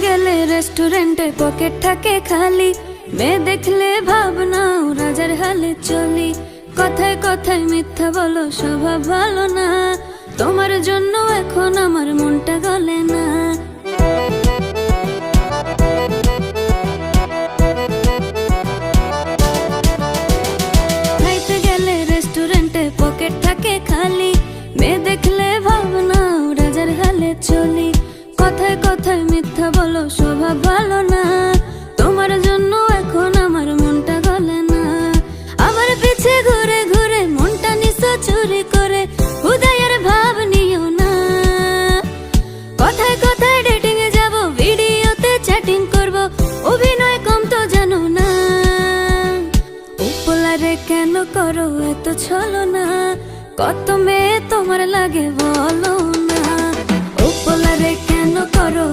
গেলে রেস্টুরেন্টে পকেট থাকে খালি, মেয়ে দেখলে ভাবনাও রাজার হালে চলি। কথায় কথায় মিথ্যা বলো, স্বভাব ভালো না, তোমার জন্য এখন আমার মনটা গলে না। খাইতে গেলে রেস্টুরেন্টে পকেট থাকে খালি, মেয়ে দেখলে ভাবনাও রাজার হালে চলি। কথায় কথায় মিথ্যা বলো, স্বভাব ভালো না, তোমার জন্য এখন আমার মনটা গলে না। আমার পিছে ঘুরে ঘুরে মনটা নিছো চুরি করে, উদয়ের ভাব নিও না। কথায় কথায় ডেটিং এ যাব, ভিডিওতে চ্যাটিং করব, অভিনয় কম তো জানো না। উপলারে কেন করো এত ছলনা, কত মেয়ে তোমার লাগে বলো না। উপলারে কেন করো